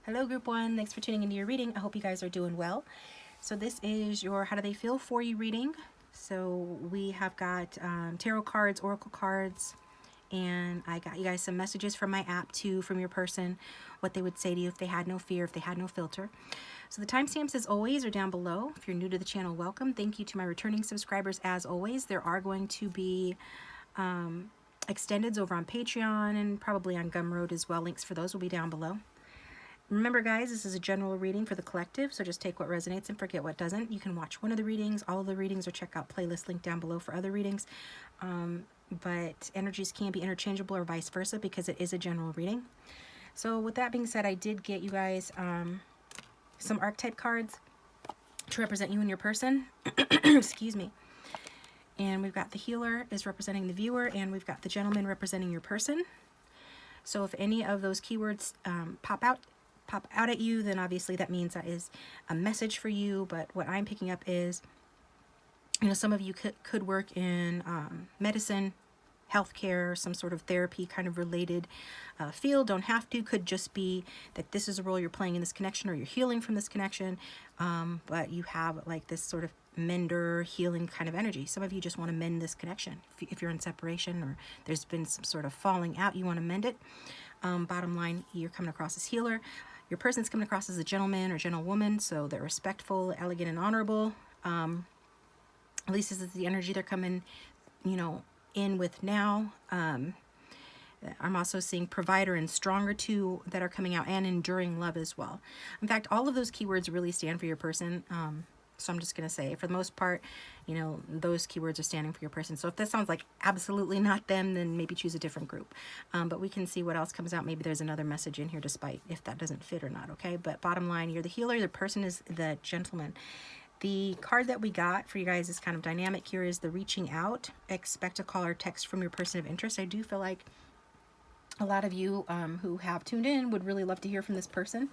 Hello group one, thanks for tuning into your reading. I hope you guys are doing well. So this is your how do they feel for you reading. So we have got tarot cards, oracle cards, and I got you guys some messages from my app too, from your person, what they would say to you if they had no fear, if they had no filter. So the timestamps as always are down below. If you're new to the channel, welcome. Thank you to my returning subscribers as always. There are going to be extendeds over on Patreon and probably on Gumroad as well. Links for those will be down below. Remember guys, this is a general reading for the collective, so just take what resonates and forget what doesn't. You can watch one of the readings, all of the readings, or check out playlist link down below for other readings. But energies can be interchangeable or vice versa because it is a general reading. So with that being said, I did get you guys some archetype cards to represent you and your person. Excuse me. And we've got the healer is representing the viewer, and we've got the gentleman representing your person. So if any of those keywords pop out at you, then obviously that means that is a message for you. But what I'm picking up is, you know, some of you could work in medicine, healthcare, some sort of therapy kind of related field. Don't have to, could just be that this is a role you're playing in this connection or you're healing from this connection. But you have like this sort of mender healing kind of energy. Some of you just want to mend this connection. If you're in separation or there's been some sort of falling out, you want to mend it. Bottom line, you're coming across as healer. Your person's coming across as a gentleman or gentlewoman, so they're respectful, elegant, and honorable. At least this is the energy they're coming, you know, in with now. I'm also seeing provider and stronger too that are coming out, and enduring love as well. In fact, all of those keywords really stand for your person. So I'm just going to say, for the most part, you know, those keywords are standing for your person. So if this sounds like absolutely not them, then maybe choose a different group. But we can see what else comes out. Maybe there's another message in here despite if that doesn't fit or not, okay? But bottom line, you're the healer. The person is the gentleman. The card that we got for you guys is kind of dynamic. Here is the reaching out. Expect a call or text from your person of interest. I do feel like a lot of you who have tuned in would really love to hear from this person.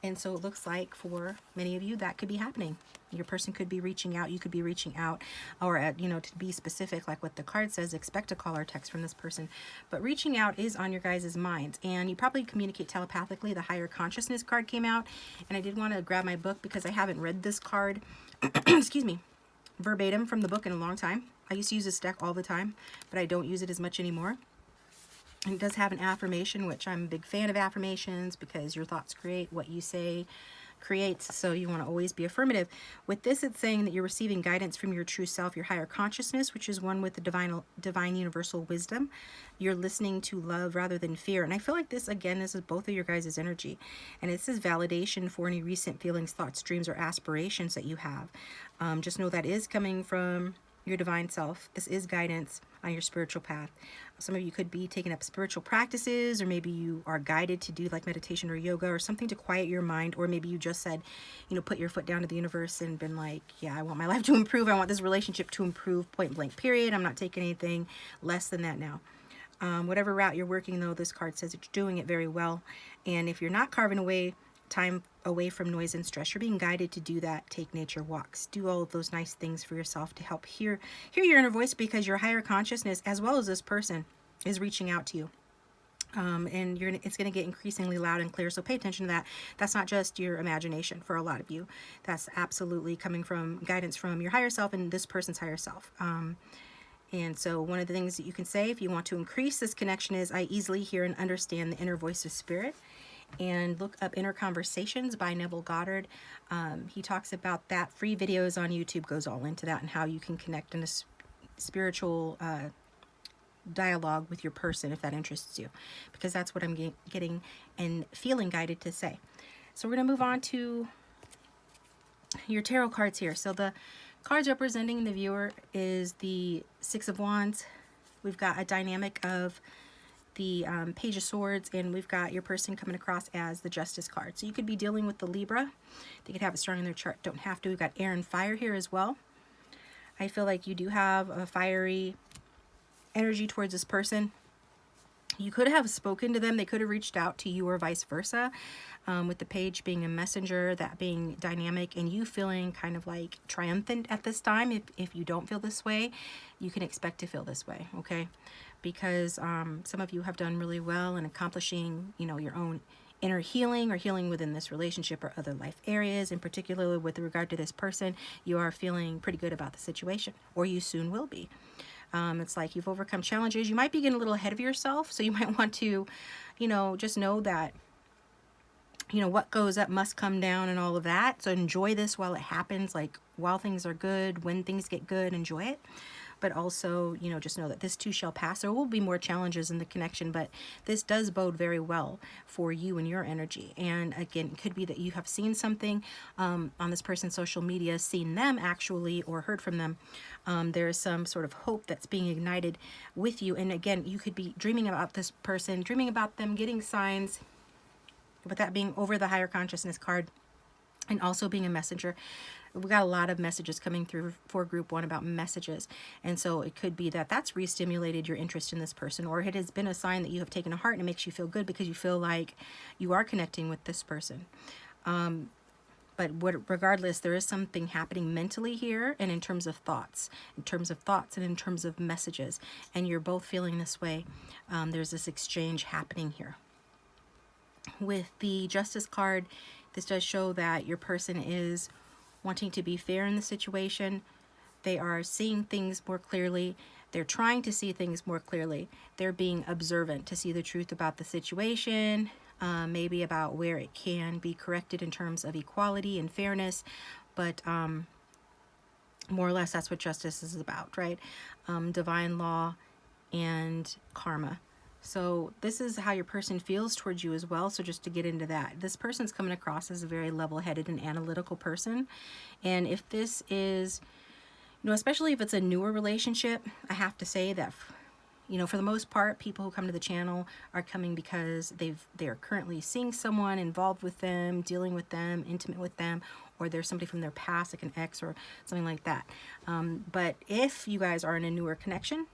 And so it looks like for many of you that could be happening. Your person could be reaching out, you could be reaching out, or you know, to be specific, like what the card says, expect a call or text from this person. But reaching out is on your guys' minds, and you probably communicate telepathically. The higher consciousness card came out, and I did want to grab my book because I haven't read this card, excuse me, verbatim from the book in a long time. I used to use this deck all the time, but I don't use it as much anymore. And it does have an affirmation, which I'm a big fan of affirmations because your thoughts create what you say creates. So you want to always be affirmative. With this, it's saying that you're receiving guidance from your true self, your higher consciousness, which is one with the divine universal wisdom. You're listening to love rather than fear. And I feel like this, again, this is both of your guys' energy. And it says validation for any recent feelings, thoughts, dreams, or aspirations that you have. Just know that is coming from your divine self. This is guidance on your spiritual path. Some of you could be taking up spiritual practices, or maybe you are guided to do like meditation or yoga or something to quiet your mind, or maybe you just said, you know, put your foot down to the universe and been like, yeah, I want my life to improve. I want this relationship to improve, point blank, period. I'm not taking anything less than that now. Whatever route you're working, though, this card says that you're doing it very well. And if you're not carving away time away from noise and stress, you're being guided to do that. Take nature walks, do all of those nice things for yourself to help hear your inner voice, because your higher consciousness, as well as this person, is reaching out to you. And it's going to get increasingly loud and clear, so pay attention to that. That's not just your imagination for a lot of you. That's absolutely coming from guidance from your higher self and this person's higher self. And so one of the things that you can say if you want to increase this connection is, I easily hear and understand the inner voice of spirit. And look up Inner Conversations by Neville Goddard. He talks about that. Free videos on YouTube goes all into that and how you can connect in a spiritual dialogue with your person if that interests you, because that's what I'm getting and feeling guided to say. So we're going to move on to your tarot cards here. So the cards representing the viewer is the Six of Wands. We've got a dynamic of the Page of Swords, and we've got your person coming across as the Justice card. So you could be dealing with the Libra. They could have it strong in their chart, don't have to. We've got air and fire here as well. I feel like you do have a fiery energy towards this person. You could have spoken to them. They could have reached out to you, or vice versa. With the page being a messenger, that being dynamic, and you feeling kind of like triumphant at this time. If you don't feel this way, you can expect to feel this way, okay? Because some of you have done really well in accomplishing, you know, your own inner healing or healing within this relationship or other life areas. In particular, with regard to this person, you are feeling pretty good about the situation, or you soon will be. It's like you've overcome challenges. You might be getting a little ahead of yourself, so you might want to, just know that, what goes up must come down and all of that. So enjoy this while it happens, like while things are good, when things get good, enjoy it. But also, just know that this too shall pass. There will be more challenges in the connection, but this does bode very well for you and your energy. And again, it could be that you have seen something on this person's social media, seen them actually, or heard from them. There is some sort of hope that's being ignited with you. And again, you could be dreaming about this person, dreaming about them, getting signs, with that being over the higher consciousness card, and also being a messenger. We got a lot of messages coming through for group 1 about messages. And so it could be that that's re-stimulated your interest in this person, or it has been a sign that you have taken to heart and it makes you feel good because you feel like you are connecting with this person. But regardless, there is something happening mentally here, and in terms of thoughts, and in terms of messages, and you're both feeling this way. There's this exchange happening here. With the Justice card, this does show that your person is wanting to be fair in the situation. They are seeing things more clearly. They're trying to see things more clearly. They're being observant to see the truth about the situation, maybe about where it can be corrected in terms of equality and fairness. But more or less, that's what justice is about, right? Divine law and karma. So this is how your person feels towards you as well. So just to get into that, this person's coming across as a very level-headed and analytical person. And if this is, especially if it's a newer relationship, I have to say that, for the most part, people who come to the channel are coming because they're currently seeing someone, involved with them, dealing with them, intimate with them, or there's somebody from their past, like an ex or something like that. But if you guys are in a newer connection,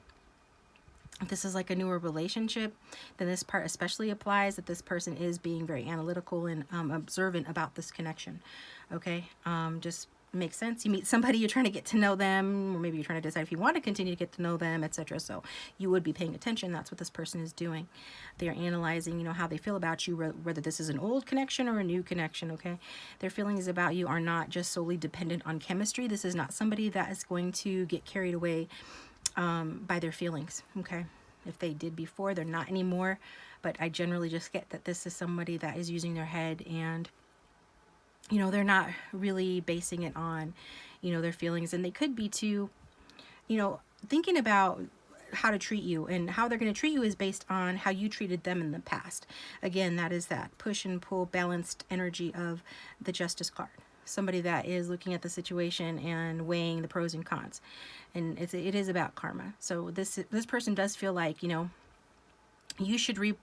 if this is like a newer relationship, then this part especially applies, that this person is being very analytical and observant about this connection. Okay, just makes sense. You meet somebody, you're trying to get to know them, or maybe you're trying to decide if you want to continue to get to know them, etc. So you would be paying attention. That's what this person is doing. They are analyzing, how they feel about you, whether this is an old connection or a new connection. Okay, their feelings about you are not just solely dependent on chemistry. This is not somebody that is going to get carried away by their feelings. Okay, if they did before, they're not anymore. But I generally just get that this is somebody that is using their head, and they're not really basing it on their feelings. And they could be too thinking about how to treat you, and how they're going to treat you is based on how you treated them in the past. Again, that is that push and pull balanced energy of the Justice card. Somebody that is looking at the situation and weighing the pros and cons, and it is about karma. So this person does feel like you should reap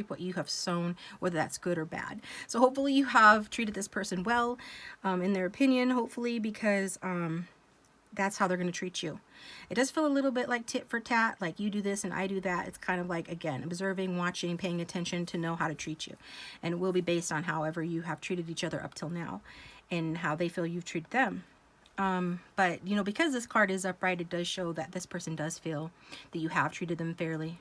what you have sown, whether that's good or bad. So hopefully you have treated this person well, in their opinion, hopefully, because that's how they're going to treat you. It does feel a little bit like tit for tat, like you do this and I do that. It's kind of like, again, observing, watching, paying attention to know how to treat you. And it will be based on however you have treated each other up till now and how they feel you've treated them. But, because this card is upright, it does show that this person does feel that you have treated them fairly,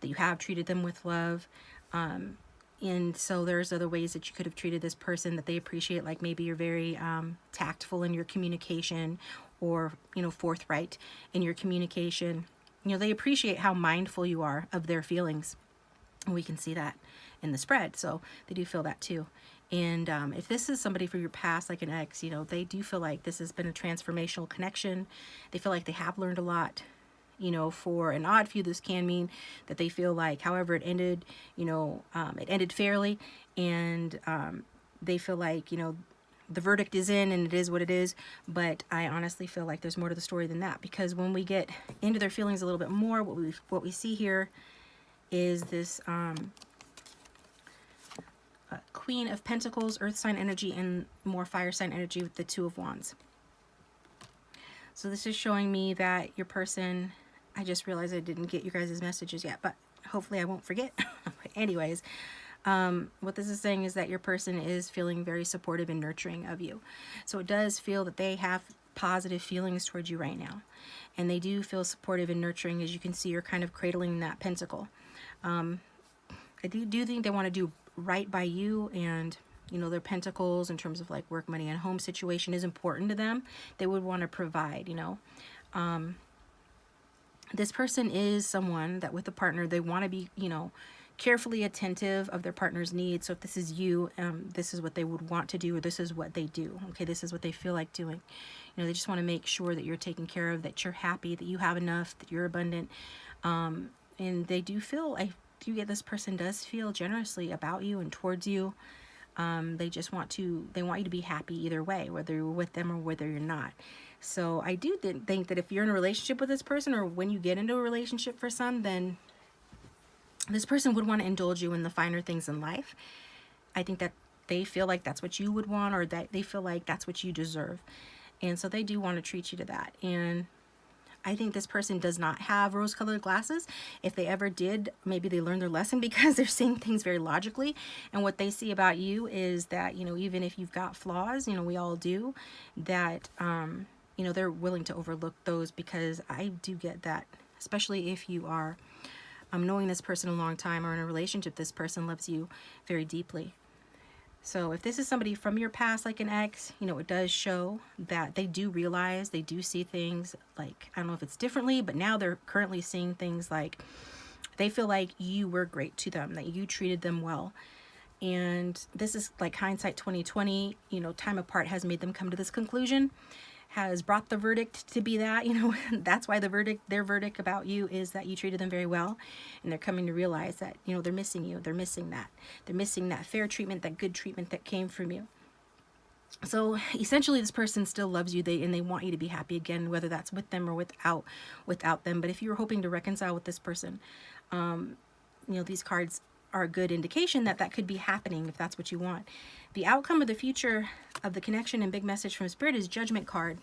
that you have treated them with love. And so there's other ways that you could have treated this person that they appreciate, like maybe you're very tactful in your communication, or forthright in your communication. They appreciate how mindful you are of their feelings. And we can see that in the spread, so they do feel that too. And if this is somebody from your past, like an ex, they do feel like this has been a transformational connection. They feel like they have learned a lot. For an odd few, this can mean that they feel like, however it ended, it ended fairly, and they feel like, the verdict is in and it is what it is. But I honestly feel like there's more to the story than that, because when we get into their feelings a little bit more, what we see here is this Queen of Pentacles, Earth sign energy, and more fire sign energy with the Two of Wands. So this is showing me that your person, I just realized I didn't get you guys' messages yet, but hopefully I won't forget. Anyways, what this is saying is that your person is feeling very supportive and nurturing of you. So it does feel that they have positive feelings towards you right now. And they do feel supportive and nurturing. As you can see, you're kind of cradling that pentacle. I do think they want to do right by you, and you know, their pentacles in terms of like work, money, and home situation is important to them. They would want to provide, you know. This person is someone that with a partner, they want to be, you know, carefully attentive of their partner's needs. So if this is you, this is what they would want to do, or this is what they do. Okay, this is what they feel like doing. You know, they just want to make sure that you're taken care of, that you're happy, that you have enough, that you're abundant. And they do feel, I do get this person does feel generously about you and towards you. They just want you to be happy either way, whether you're with them or whether you're not. So I do think that if you're in a relationship with this person, or when you get into a relationship for some, then this person would want to indulge you in the finer things in life. I think that they feel like that's what you would want, or that they feel like that's what you deserve. And so they do want to treat you to that. And I think this person does not have rose-colored glasses. If they ever did, maybe they learned their lesson, because they're seeing things very logically. And what they see about you is that, you know, even if you've got flaws, you know, we all do, that, you know, they're willing to overlook those, because I do get that, especially if you are knowing this person a long time or in a relationship, this person loves you very deeply. So if this is somebody from your past, like an ex, you know, it does show that they do realize, they do see things like, I don't know if it's differently, but now they're currently seeing things like they feel like you were great to them, that you treated them well. And this is like hindsight 2020, you know, time apart has made them come to this conclusion, has brought the verdict to be that, you know, that's why their verdict about you is that you treated them very well. And they're coming to realize that, you know, they're missing you. They're missing that. They're missing that fair treatment, that good treatment that came from you. So essentially this person still loves you, and they want you to be happy again, whether that's with them or without them. But if you're hoping to reconcile with this person, you know, these cards are a good indication that that could be happening if that's what you want. The outcome of the future of the connection and big message from Spirit is Judgment card.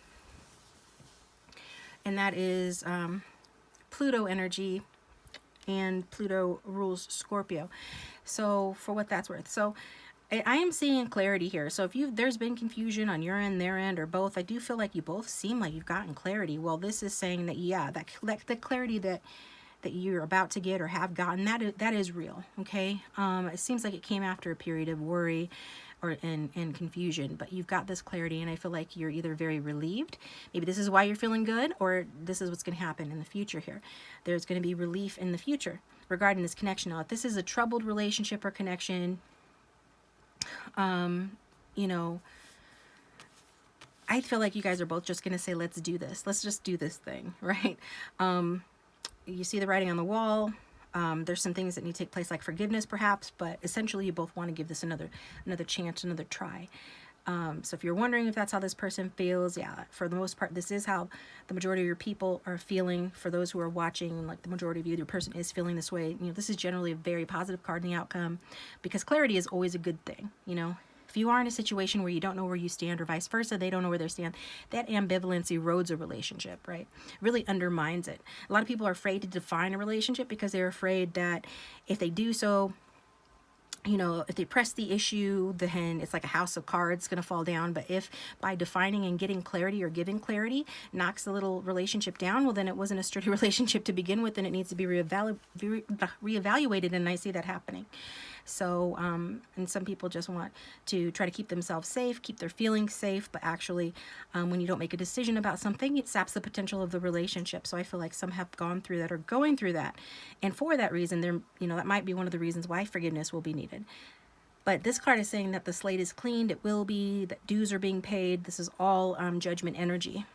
And that is Pluto energy, and Pluto rules Scorpio. So for what that's worth. So I am seeing clarity here. So if there's been confusion on your end, their end, or both, I do feel like you both seem like you've gotten clarity. Well, this is saying that, yeah, the clarity that you're about to get or have gotten, that is real. Okay. It seems like it came after a period of worry and confusion, but you've got this clarity, and I feel like you're either very relieved, maybe this is why you're feeling good, or this is what's going to happen in the future here. There's going to be relief in the future regarding this connection. Now, if this is a troubled relationship or connection, you know, I feel like you guys are both just going to say, let's do this. Let's just do this thing, right? You see the writing on the wall. There's some things that need to take place, like forgiveness perhaps, but essentially you both want to give this another chance, another try. So if you're wondering if that's how this person feels, yeah, for the most part, this is how the majority of your people are feeling. For those who are watching, like the majority of you, your person is feeling this way. You know, this is generally a very positive card in the outcome, because clarity is always a good thing, you know. If you are in a situation where you don't know where you stand, or vice versa, they don't know where they stand, that ambivalence erodes a relationship, right? Really undermines it. A lot of people are afraid to define a relationship because they're afraid that if they do so, you know, if they press the issue, then it's like a house of cards going to fall down. But if by defining and getting clarity or giving clarity knocks the little relationship down, well, then it wasn't a sturdy relationship to begin with, and it needs to be reevaluated. And I see that happening. So, and some people just want to try to keep themselves safe, keep their feelings safe, but actually, when you don't make a decision about something, it saps the potential of the relationship. So I feel like some have gone through that or going through that. And for that reason, you know, that might be one of the reasons why forgiveness will be needed. But this card is saying that the slate is cleaned, it will be, that dues are being paid. This is all judgment energy.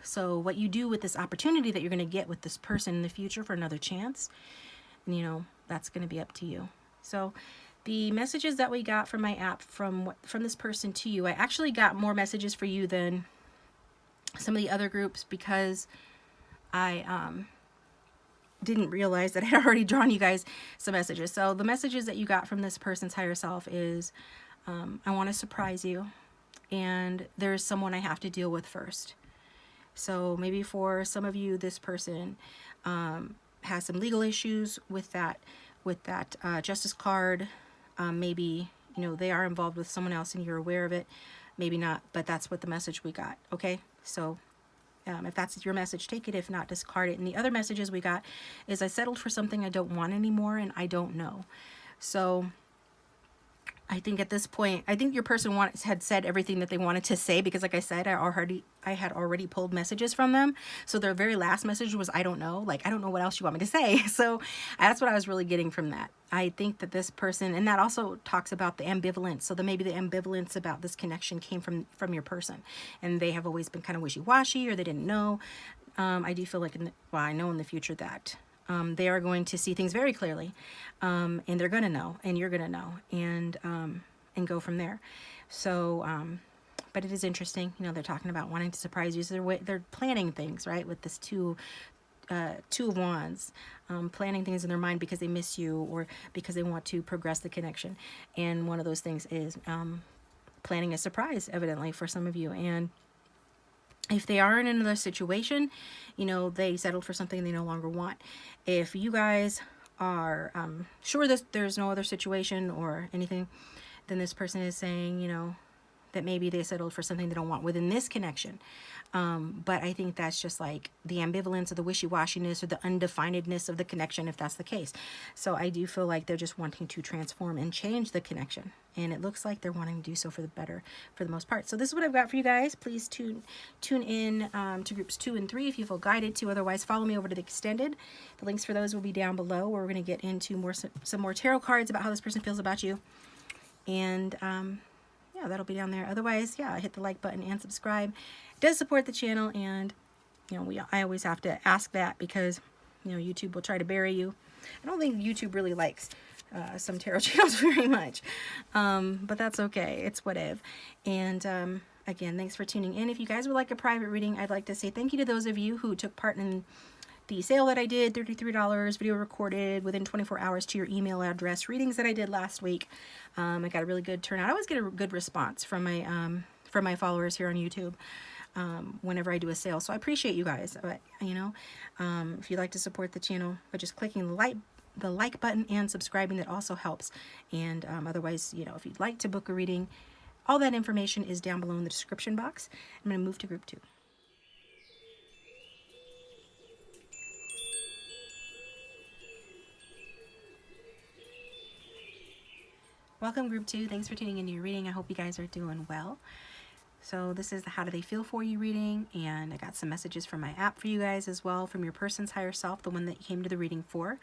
So what you do with this opportunity that you're going to get with this person in the future for another chance, you know, that's going to be up to you. So the messages that we got from my app from this person to you, I actually got more messages for you than some of the other groups, because I didn't realize that I had already drawn you guys some messages. So the messages that you got from this person's higher self is, I want to surprise you, and there's someone I have to deal with first. So maybe for some of you, this person has some legal issues with that justice card. Maybe, you know, they are involved with someone else and you're aware of it. Maybe not, but that's what the message we got. Okay, so if that's your message, take it. If not, discard it. And the other messages we got is, I settled for something I don't want anymore, and I don't know. So I think at this point, I think your person had said everything that they wanted to say, because like I said, I had already pulled messages from them. So their very last message was, I don't know. Like, I don't know what else you want me to say. So that's what I was really getting from that. I think that this person, and that also talks about the ambivalence. So maybe the ambivalence about this connection came from your person, and they have always been kind of wishy-washy, or they didn't know. I do feel like, well, I know in the future that they are going to see things very clearly, and they're going to know, and you're going to know, and go from there. So, but it is interesting, you know, they're talking about wanting to surprise you. So they're planning things, right, with this two of wands, planning things in their mind because they miss you, or because they want to progress the connection. And one of those things is planning a surprise, evidently, for some of you. And if they are in another situation, you know, they settled for something they no longer want. If you guys are sure that there's no other situation or anything, then this person is saying, you know, that maybe they settled for something they don't want within this connection. But I think that's just like the ambivalence or the wishy-washiness or the undefinedness of the connection, if that's the case. So I do feel like they're just wanting to transform and change the connection. And it looks like they're wanting to do so for the better, for the most part. So this is what I've got for you guys. Please tune in to groups 2 and 3 if you feel guided to. Otherwise, follow me over to the extended. The links for those will be down below, where we're going to get into some more tarot cards about how this person feels about you. And yeah, that'll be down there. Otherwise, yeah, hit the like button and subscribe. It does support the channel, and you know, I always have to ask that, because you know, YouTube will try to bury you. I don't think YouTube really likes some tarot channels very much, but that's okay. It's whatever. And again, thanks for tuning in. If you guys would like a private reading, I'd like to say thank you to those of you who took part in the sale that I did, $33, video recorded within 24 hours to your email address, readings that I did last week. I got a really good turnout. I always get a good response from my followers here on YouTube whenever I do a sale. So I appreciate you guys. But you know, if you'd like to support the channel by just clicking the like button and subscribing, that also helps. And otherwise, you know, if you'd like to book a reading, all that information is down below in the description box. I'm going to move to group 2. Welcome, group 2. Thanks for tuning into your reading. I hope you guys are doing well. So this is the How Do They Feel For You reading, and I got some messages from my app for you guys as well, from your person's higher self, the one that you came to the reading for.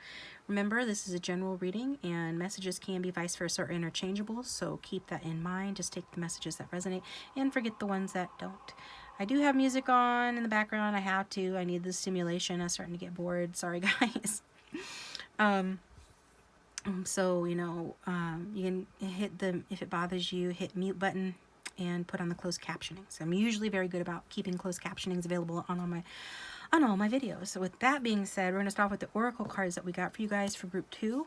Remember, this is a general reading, and messages can be vice versa or interchangeable, so keep that in mind. Just take the messages that resonate and forget the ones that don't. I do have music on in the background. I have to. I need the stimulation. I'm starting to get bored. Sorry, guys. So, you know, you can hit if it bothers you, hit mute button and put on the closed captioning. So I'm usually very good about keeping closed captionings available on all my videos. So with that being said, we're going to start with the oracle cards that we got for you guys for group 2.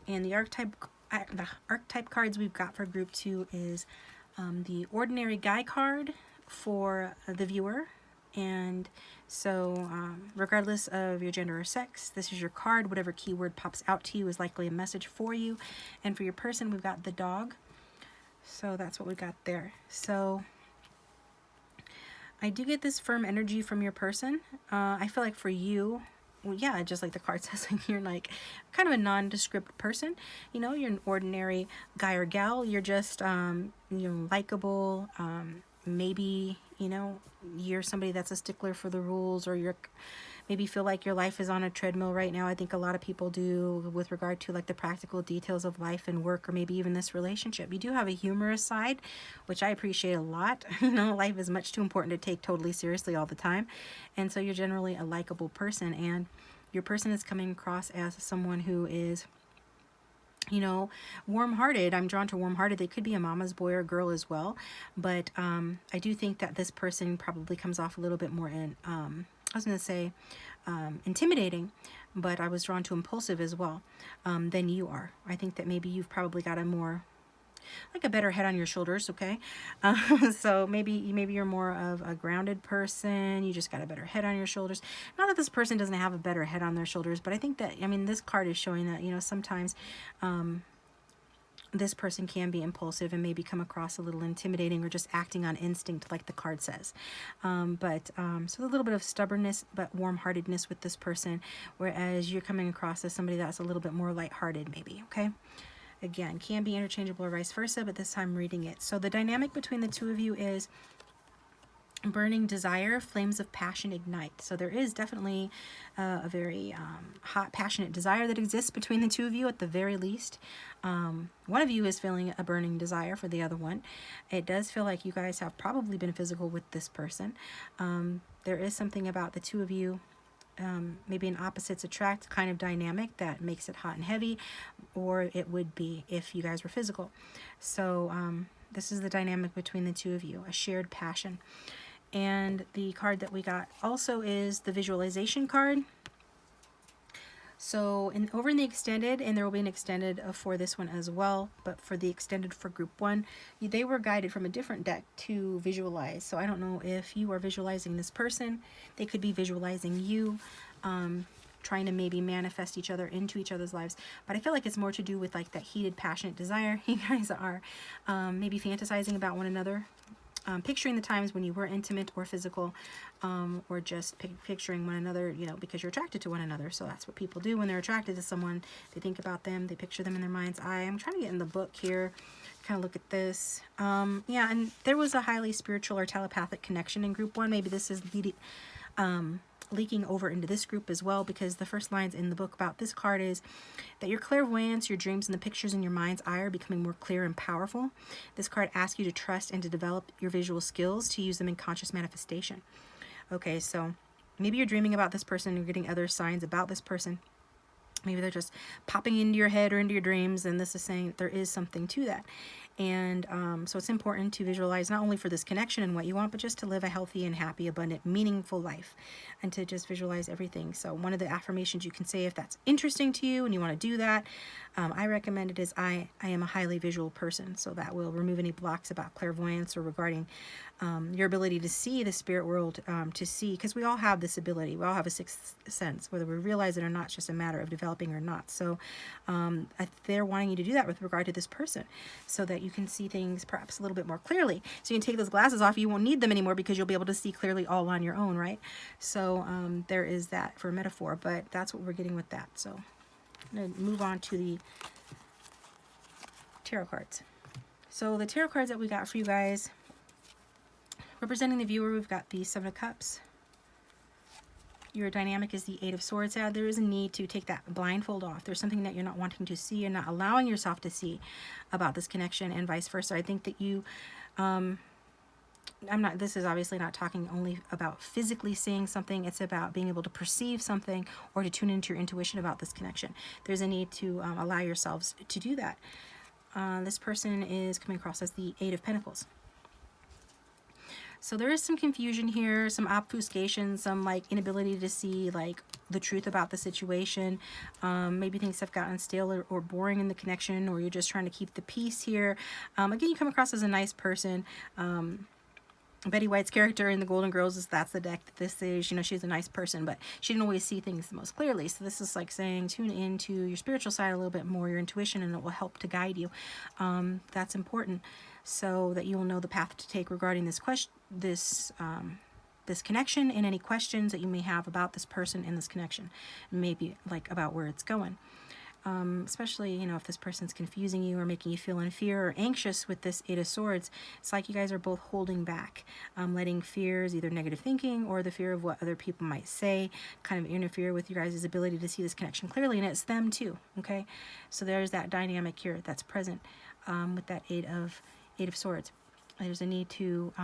And the archetype cards we've got for group 2 is the ordinary guy card for the viewer. And so regardless of your gender or sex, this is your card. Whatever keyword pops out to you is likely a message for you. And for your person, we've got the dog. So that's what we got there. So I do get this firm energy from your person. I feel like for you, well, yeah, just like the card says, you're like kind of a nondescript person. You know, you're an ordinary guy or gal. You're just, you know, likable. Maybe, you know, you're somebody that's a stickler for the rules, or you're maybe feel like your life is on a treadmill right now. I think a lot of people do with regard to like the practical details of life and work, or maybe even this relationship. You do have a humorous side, which I appreciate a lot. You know, life is much too important to take totally seriously all the time. And so you're generally a likable person, and your person is coming across as someone who is, you know, warm-hearted. I'm drawn to warm-hearted. They could be a mama's boy or girl as well. But I do think that this person probably comes off a little bit more I was going to say intimidating, but I was drawn to impulsive as well than you are. I think that maybe you've probably got a better head on your shoulders, okay? So maybe you're more of a grounded person. You just got a better head on your shoulders. Not that this person doesn't have a better head on their shoulders, but I think that, I mean, this card is showing that, you know, sometimes this person can be impulsive and maybe come across a little intimidating, or just acting on instinct like the card says. So a little bit of stubbornness but warm-heartedness with this person, whereas you're coming across as somebody that's a little bit more lighthearted maybe, okay? Again, can be interchangeable or vice versa, but this time I'm reading it. So the dynamic between the two of you is burning desire, flames of passion ignite. So there is definitely a very hot, passionate desire that exists between the two of you at the very least. One of you is feeling a burning desire for the other one. It does feel like you guys have probably been physical with this person. There is something about the two of you, maybe an opposites attract kind of dynamic that makes it hot and heavy, or it would be if you guys were physical. So this is the dynamic between the two of you, a shared passion. And the card that we got also is the visualization card. So over in the extended, and there will be an extended for this one as well, but for the extended for group 1, they were guided from a different deck to visualize. So I don't know if you are visualizing this person. They could be visualizing you, trying to maybe manifest each other into each other's lives. But I feel like it's more to do with like that heated, passionate desire. You guys are maybe fantasizing about one another. Picturing the times when you were intimate or physical, or just picturing one another, you know, because you're attracted to one another. So that's what people do when they're attracted to someone. They think about them, they picture them in their mind's eye. I'm trying to get in the book here, kind of look at this. Yeah, and there was a highly spiritual or telepathic connection in group 1. Maybe this is leaking over into this group as well, because the first lines in the book about this card is that your clairvoyance, your dreams, and the pictures in your mind's eye are becoming more clear and powerful. This card asks you to trust and to develop your visual skills to use them in conscious manifestation. Okay, so maybe you're dreaming about this person and you're getting other signs about this person. Maybe they're just popping into your head or into your dreams, and this is saying that there is something to that. And so it's important to visualize not only for this connection and what you want, but just to live a healthy and happy, abundant, meaningful life, and to just visualize everything. So one of the affirmations you can say if that's interesting to you and you want to do that, I recommend it is I am a highly visual person. So that will remove any blocks about clairvoyance or regarding your ability to see the spirit world, to see, because we all have this ability. We all have a sixth sense. Whether we realize it or not, it's just a matter of developing or not. So they're wanting you to do that with regard to this person, so that you can see things perhaps a little bit more clearly. So you can take those glasses off. You won't need them anymore because you'll be able to see clearly all on your own, right? So there is that for a metaphor, but that's what we're getting with that. So I'm going to move on to the tarot cards. So the tarot cards that we got for you guys, representing the viewer, we've got the 7 of Cups. Your dynamic is the 8 of Swords. There is a need to take that blindfold off. There's something that you're not wanting to see and not allowing yourself to see about this connection, and vice versa. I think that you, this is obviously not talking only about physically seeing something. It's about being able to perceive something or to tune into your intuition about this connection. There's a need to allow yourselves to do that. This person is coming across as the 8 of Pentacles. So there is some confusion here, some obfuscation, some like inability to see like the truth about the situation. Maybe things have gotten stale or boring in the connection, or you're just trying to keep the peace here. Again, you come across as a nice person. Betty White's character in the Golden Girls, that's the deck that this is. You know, she's a nice person, but she didn't always see things the most clearly. So this is like saying tune into your spiritual side a little bit more, your intuition, and it will help to guide you. That's important, so that you will know the path to take regarding this question, this connection, and any questions that you may have about this person and this connection, maybe like about where it's going. Especially, you know, if this person's confusing you or making you feel in fear or anxious with this 8 of Swords, it's like you guys are both holding back, letting fears, either negative thinking or the fear of what other people might say, kind of interfere with your guys' ability to see this connection clearly, and it's them too, okay? So there's that dynamic here that's present with that 8 of Swords. There's a need to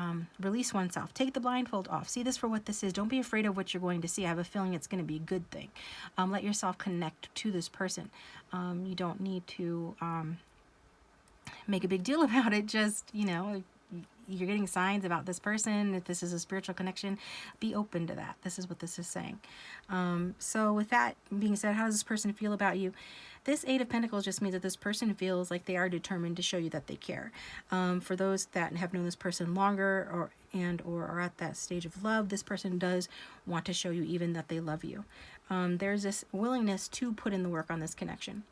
release oneself. Take the blindfold off. See this for what this is. Don't be afraid of what you're going to see. I have a feeling it's going to be a good thing. Let yourself connect to this person. You don't need to make a big deal about it. Just, you know, you're getting signs about this person. If this is a spiritual connection, be open to that. This is what this is saying. So with that being said, how does this person feel about you? This 8 of Pentacles just means that this person feels like they are determined to show you that they care. For those that have known this person longer or are at that stage of love, this person does want to show you even that they love you. There's this willingness to put in the work on this connection.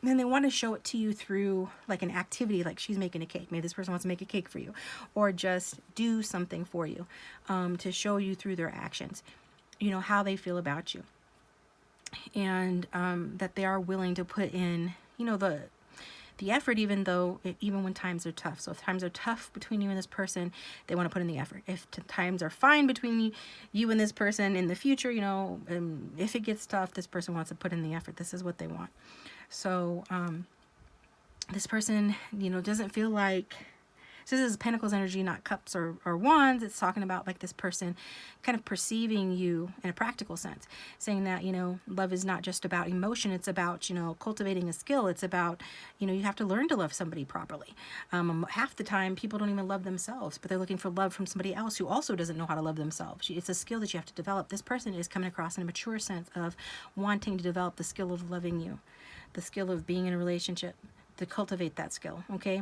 And they want to show it to you through like an activity, like she's making a cake. Maybe this person wants to make a cake for you, or just do something for you, to show you through their actions, you know, how they feel about you. And that they are willing to put in, you know, the effort, even when times are tough. So if times are tough between you and this person, they want to put in the effort. If times are fine between you and this person in the future, you know, if it gets tough, this person wants to put in the effort. This is what they want. So this person, you know, doesn't feel like, so this is Pentacles energy, not cups or wands. It's talking about like this person kind of perceiving you in a practical sense, saying that, you know, love is not just about emotion. It's about, you know, cultivating a skill. It's about, you know, you have to learn to love somebody properly. Half the time people don't even love themselves, but they're looking for love from somebody else who also doesn't know how to love themselves. It's a skill that you have to develop. This person is coming across in a mature sense of wanting to develop the skill of loving you, the skill of being in a relationship, to cultivate that skill, okay?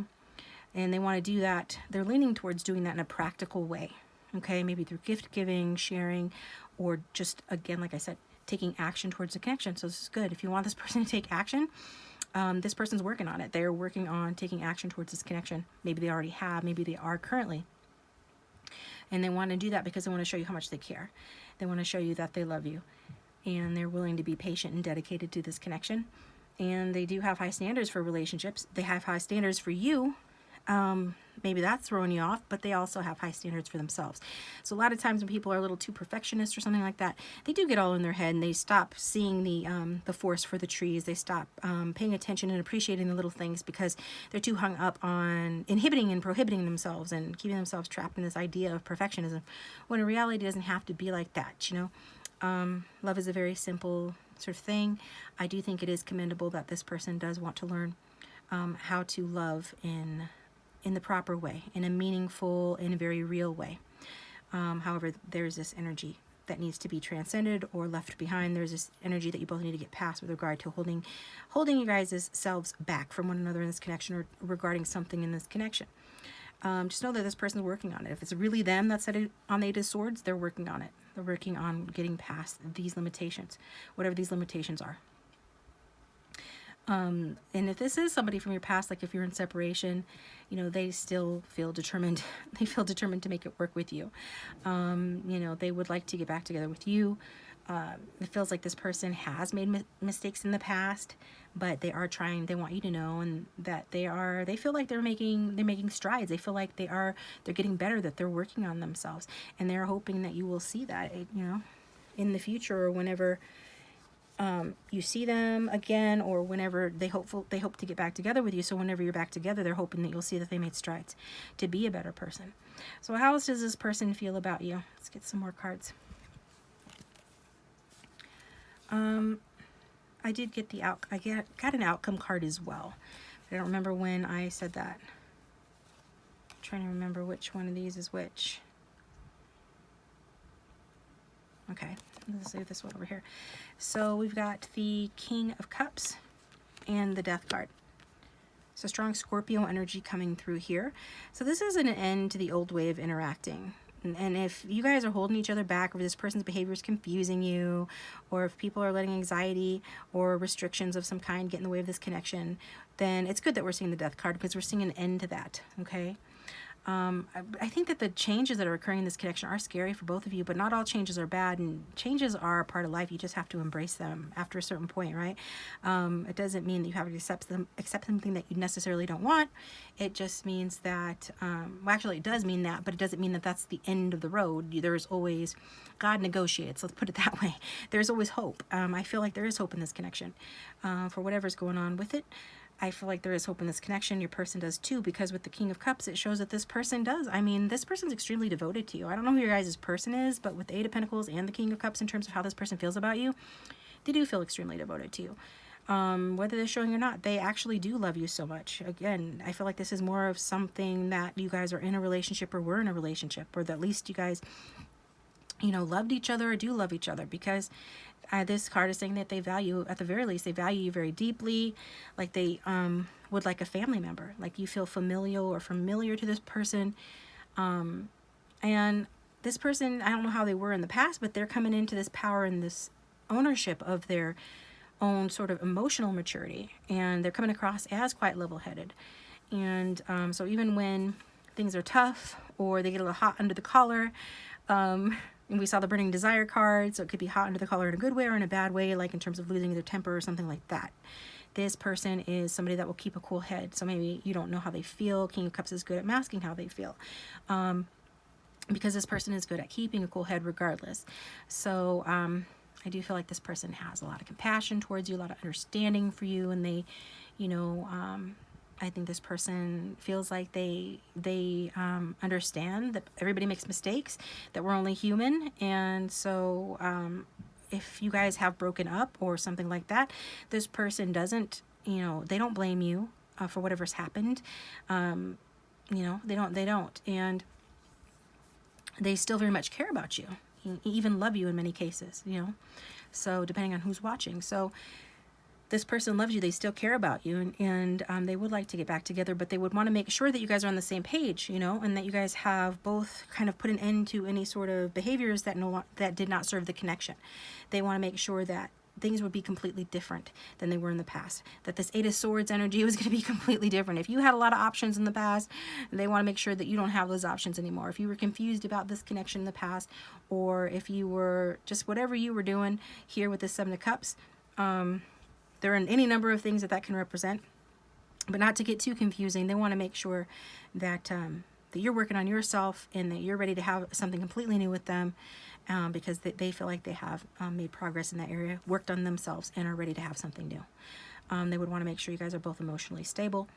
And they want to do that. They're leaning towards doing that in a practical way, okay? Maybe through gift giving, sharing, or just, again, like I said, taking action towards the connection. So this is good. If you want this person to take action, this person's working on it. They're working on taking action towards this connection. Maybe they already have, maybe they are currently. And they want to do that because they want to show you how much they care. They want to show you that they love you. And they're willing to be patient and dedicated to this connection. And they do have high standards for relationships. They have high standards for you. Maybe that's throwing you off, but they also have high standards for themselves. So a lot of times when people are a little too perfectionist or something like that, they do get all in their head and they stop seeing the forest for the trees. They stop paying attention and appreciating the little things because they're too hung up on inhibiting and prohibiting themselves and keeping themselves trapped in this idea of perfectionism, when in reality it doesn't have to be like that, you know. Love is a very simple sort of thing. I do think it is commendable that this person does want to learn how to love in the proper way, in a meaningful, in a very real way. However, there's this energy that needs to be transcended or left behind. There's this energy that you both need to get past with regard to holding you guys' selves back from one another in this connection, or regarding something in this connection. Just know that this person's working on it. If it's really them that's on the Eight of Swords, they're working on it. They're working on getting past these limitations, whatever these limitations are. And if this is somebody from your past, like if you're in separation, you know, they still feel determined. They feel determined to make it work with you. You know, they would like to get back together with you. It feels like this person has made mistakes in the past, but they are trying. They want you to know, and that they feel like they're making strides. They feel like they're getting better, that they're working on themselves, and they're hoping that you will see that, you know, in the future, or whenever you see them again, or whenever they hope to get back together with you. So whenever you're back together, they're hoping that you'll see that they made strides to be a better person. So how else does this person feel about you? Let's get some more cards. I did get got an outcome card as well. I don't remember when I said that. I'm trying to remember which one of these is which. Okay, let's leave this one over here. So we've got the King of Cups and the Death card. So strong Scorpio energy coming through here. So this is an end to the old way of interacting. And if you guys are holding each other back, or this person's behavior is confusing you, or if people are letting anxiety or restrictions of some kind get in the way of this connection, then it's good that we're seeing the Death card, because we're seeing an end to that, okay? I think that the changes that are occurring in this connection are scary for both of you, but not all changes are bad, and changes are a part of life. You just have to embrace them after a certain point, right? It doesn't mean that you have to accept something that you necessarily don't want. It just means that, well, actually it does mean that, but it doesn't mean that that's the end of the road. There's always, God negotiates, let's put it that way. There's always hope. I feel like there is hope in this connection, for whatever's going on with it. I feel like there is hope in this connection. Your person does too, because with the King of Cups, it shows that this person does. I mean, this person's extremely devoted to you. I don't know who your guys' person is, but with the Eight of Pentacles and the King of Cups, in terms of how this person feels about you, they do feel extremely devoted to you. Whether they're showing or not, they actually do love you so much. Again, I feel like this is more of something that you guys are in a relationship, or were in a relationship, or that at least you guys, you know, loved each other or do love each other, because this card is saying that they value, at the very least, they value you very deeply, like they would like a family member, like you feel familial or familiar to this person. And this person, I don't know how they were in the past, but they're coming into this power and this ownership of their own sort of emotional maturity, and they're coming across as quite level-headed. And so even when things are tough, or they get a little hot under the collar, and we saw the Burning Desire card, so it could be hot under the collar in a good way or in a bad way, like in terms of losing their temper or something like that. this person is somebody that will keep a cool head. So maybe you don't know how they feel. King of Cups is good at masking how they feel. Because this person is good at keeping a cool head regardless. So I do feel like this person has a lot of compassion towards you, a lot of understanding for you, and they, you know, I think this person feels like they understand that everybody makes mistakes, that we're only human, and so if you guys have broken up or something like that, this person doesn't, you know, they don't blame you for whatever's happened. You know, they don't, and they still very much care about you, even love you in many cases, you know, so depending on who's watching. So this person loves you, they still care about you, and they would like to get back together, but they would want to make sure that you guys are on the same page, you know, and that you guys have both kind of put an end to any sort of behaviors that that did not serve the connection. They want to make sure that things would be completely different than they were in the past, that this Eight of Swords energy was going to be completely different. If you had a lot of options in the past, they want to make sure that you don't have those options anymore. If you were confused about this connection in the past, or if you were just whatever you were doing here with the Seven of Cups, there are any number of things that can represent, but not to get too confusing. They want to make sure that that you're working on yourself and that you're ready to have something completely new with them, because they feel like they have made progress in that area, worked on themselves, and are ready to have something new. They would want to make sure you guys are both emotionally stable,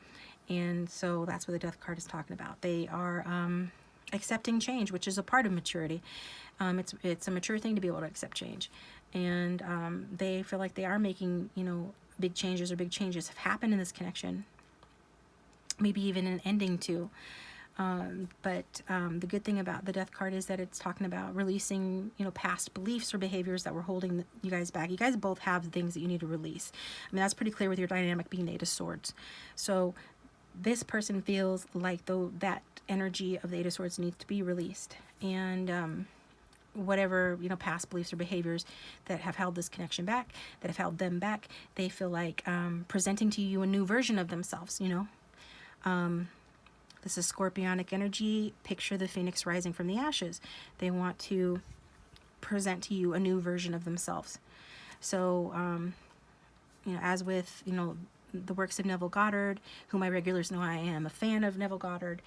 and so that's what the Death card is talking about. They are accepting change, which is a part of maturity. It's a mature thing to be able to accept change, and they feel like they are making, you know, big changes, or big changes have happened in this connection, maybe even an ending too. But the good thing about the Death card is that it's talking about releasing, you know, past beliefs or behaviors that were holding you guys back. You guys both have things that you need to release. I mean, that's pretty clear with your dynamic being the Eight of Swords. So this person feels like that energy of the Eight of Swords needs to be released, and whatever, you know, past beliefs or behaviors that have held this connection back, that have held them back, they feel like presenting to you a new version of themselves, you know. This is Scorpionic energy. Picture the phoenix rising from the ashes. They want to present to you a new version of themselves. So, you know, as with, you know, the works of Neville Goddard, who my regulars know I am a fan of Neville Goddard,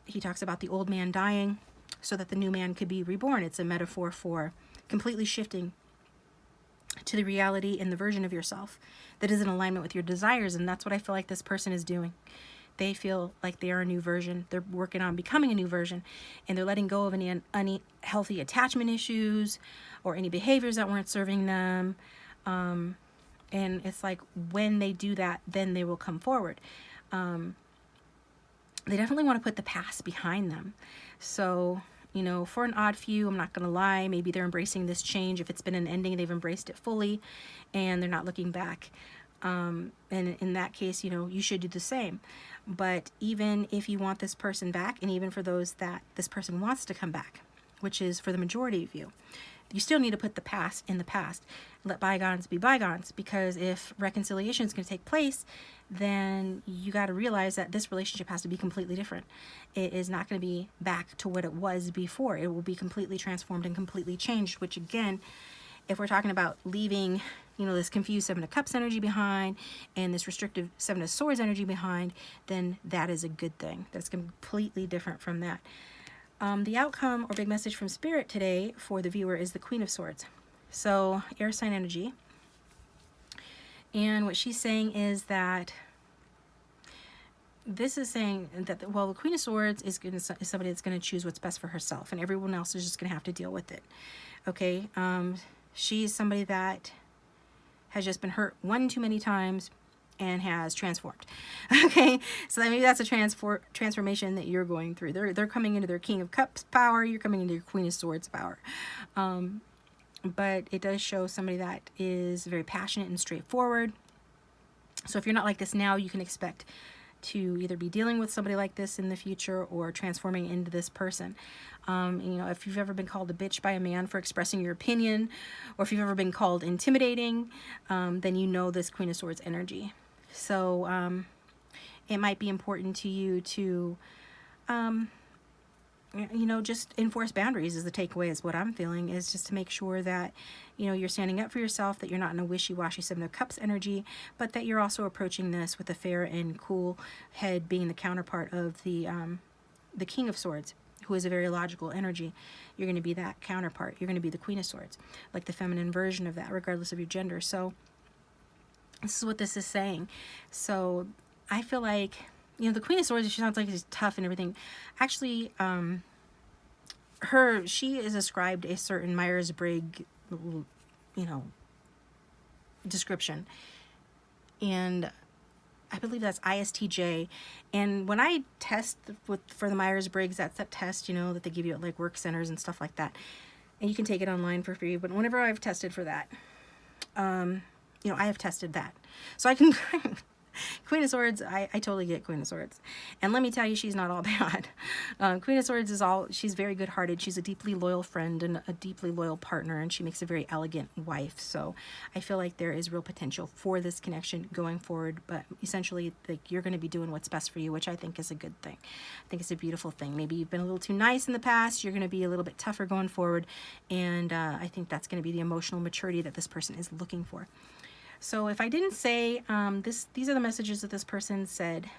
he talks about the old man dying so that the new man could be reborn. It's a metaphor for completely shifting to the reality and the version of yourself that is in alignment with your desires, and that's what I feel like this person is doing. They feel like they are a new version. They're working on becoming a new version, and they're letting go of any unhealthy attachment issues or any behaviors that weren't serving them. And it's like when they do that, then they will come forward. They definitely want to put the past behind them. So, you know, for an odd few, I'm not going to lie, maybe they're embracing this change. If it's been an ending, they've embraced it fully, and they're not looking back. And in that case, you know, you should do the same. But even if you want this person back, and even for those that this person wants to come back, which is for the majority of you, you still need to put the past in the past. Let bygones be bygones, because if reconciliation is going to take place, then you got to realize that this relationship has to be completely different. It is not going to be back to what it was before. It will be completely transformed and completely changed, which again, if we're talking about leaving, you know, this confused Seven of Cups energy behind and this restrictive Seven of Swords energy behind, then that is a good thing. That's completely different from that. The outcome or big message from Spirit today for the viewer is the Queen of Swords. So air sign energy. And what she's saying is that this is saying that, well, the Queen of Swords is somebody that's going to choose what's best for herself, and everyone else is just going to have to deal with it. Okay? She's somebody that has just been hurt one too many times and has transformed. Okay, so maybe that's a transformation that you're going through. They're coming into their King of Cups power. You're coming into your Queen of Swords power. But it does show somebody that is very passionate and straightforward. So if you're not like this now, you can expect to either be dealing with somebody like this in the future or transforming into this person. You know, if you've ever been called a bitch by a man for expressing your opinion, or if you've ever been called intimidating, then you know this Queen of Swords energy. So it might be important to you to you know, just enforce boundaries is the takeaway, is what I'm feeling, is just to make sure that, you know, you're standing up for yourself, that you're not in a wishy-washy Seven of Cups energy, but that you're also approaching this with a fair and cool head, being the counterpart of the King of Swords, who is a very logical energy. You're going to be that counterpart. You're going to be the Queen of Swords, like the feminine version of that, regardless of your gender. So this is what this is saying. So I feel like, you know, the Queen of Swords, she sounds like she's tough and everything. Actually, she is ascribed a certain Myers-Briggs, you know, description. And I believe that's ISTJ. And when I test for the Myers-Briggs, that's that test, you know, that they give you at like work centers and stuff like that. And you can take it online for free. But whenever I've tested for that, you know, I have tested that. So I can... Queen of Swords, I totally get Queen of Swords. And let me tell you, she's not all bad. Queen of Swords she's very good-hearted. She's a deeply loyal friend and a deeply loyal partner, and she makes a very elegant wife. So I feel like there is real potential for this connection going forward, but essentially, like, you're going to be doing what's best for you, which I think is a good thing. I think it's a beautiful thing. Maybe you've been a little too nice in the past. You're going to be a little bit tougher going forward, and I think that's going to be the emotional maturity that this person is looking for. So if I didn't say, these are the messages that this person said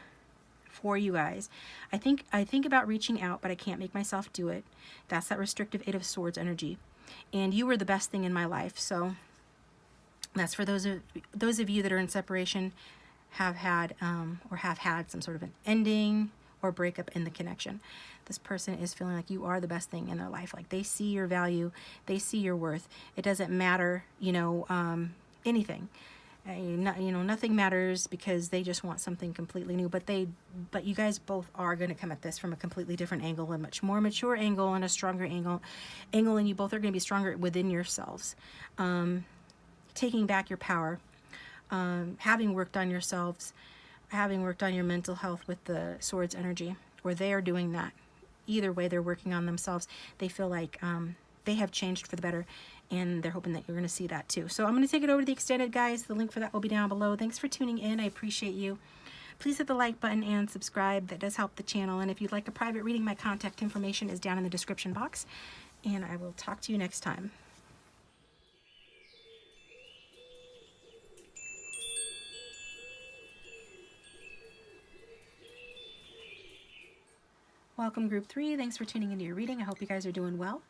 for you guys. I think about reaching out, but I can't make myself do it. That's that restrictive Eight of Swords energy. And you were the best thing in my life. So that's for those of you that are in separation, have had some sort of an ending or breakup in the connection. This person is feeling like you are the best thing in their life. Like, they see your value, they see your worth. It doesn't matter, you know, anything. You know, nothing matters, because they just want something completely new. But you guys both are going to come at this from a completely different angle, a much more mature angle and a stronger angle, and you both are going to be stronger within yourselves. Taking back your power, having worked on yourselves, having worked on your mental health with the Swords energy, or they are doing that. Either way, they're working on themselves. They feel like they have changed for the better, and they're hoping that you're going to see that too. So I'm going to take it over to the extended, guys. The link for that will be down below. Thanks for tuning in. I appreciate you. Please hit the like button and subscribe. That does help the channel. And if you'd like a private reading, my contact information is down in the description box. And I will talk to you next time. Welcome, Group 3. Thanks for tuning into your reading. I hope you guys are doing well.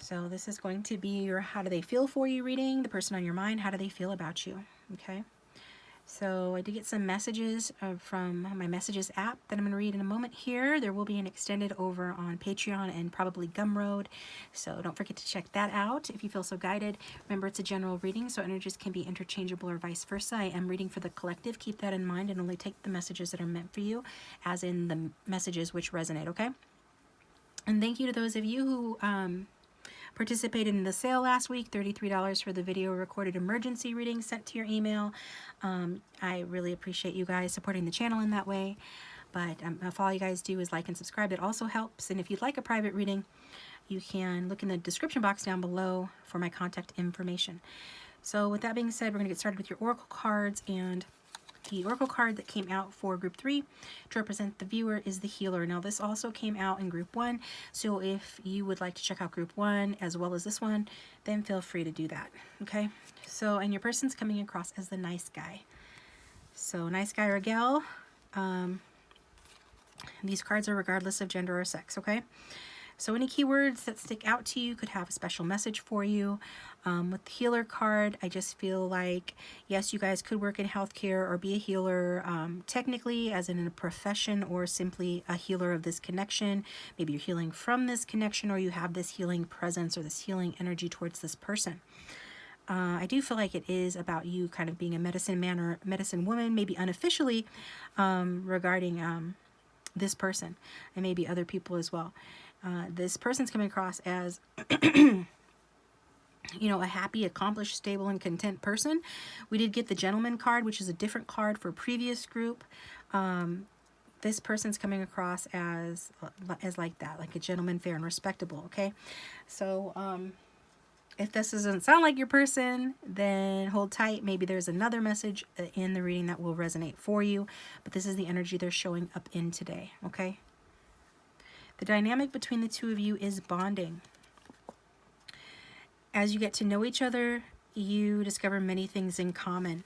So this is going to be your how do they feel for you reading, the person on your mind, how do they feel about you, okay? So I did get some messages from my messages app that I'm going to read in a moment here. There will be an extended over on Patreon and probably Gumroad, so don't forget to check that out if you feel so guided. Remember, it's a general reading, so energies can be interchangeable or vice versa. I am reading for the collective. Keep that in mind and only take the messages that are meant for you, as in the messages which resonate, okay? And thank you to those of you who participated in the sale last week, $33 for the video recorded emergency reading sent to your email. I really appreciate you guys supporting the channel in that way. But if all you guys do is like and subscribe, it also helps. And if you'd like a private reading, you can look in the description box down below for my contact information. So with that being said, we're going to get started with your oracle cards. And the oracle card that came out for Group 3 to represent the viewer is the Healer. Now, this also came out in Group 1, so if you would like to check out Group 1 as well as this one, then feel free to do that, okay? So, and your person's coming across as the nice guy. So, nice guy or gal, these cards are regardless of gender or sex, okay? So any keywords that stick out to you could have a special message for you. With the Healer card, I just feel like, yes, you guys could work in healthcare or be a healer, technically as in a profession, or simply a healer of this connection. Maybe you're healing from this connection, or you have this healing presence or this healing energy towards this person. I do feel like it is about you kind of being a medicine man or medicine woman, maybe unofficially, regarding this person, and maybe other people as well. This person's coming across as, you know, a happy, accomplished, stable, and content person. We did get the Gentleman card, which is a different card for previous group. This person's coming across as like that, like a gentleman, fair, and respectable, okay? So, if this doesn't sound like your person, then hold tight. Maybe there's another message in the reading that will resonate for you, but this is the energy they're showing up in today, okay? The dynamic between the two of you is bonding. As you get to know each other, you discover many things in common.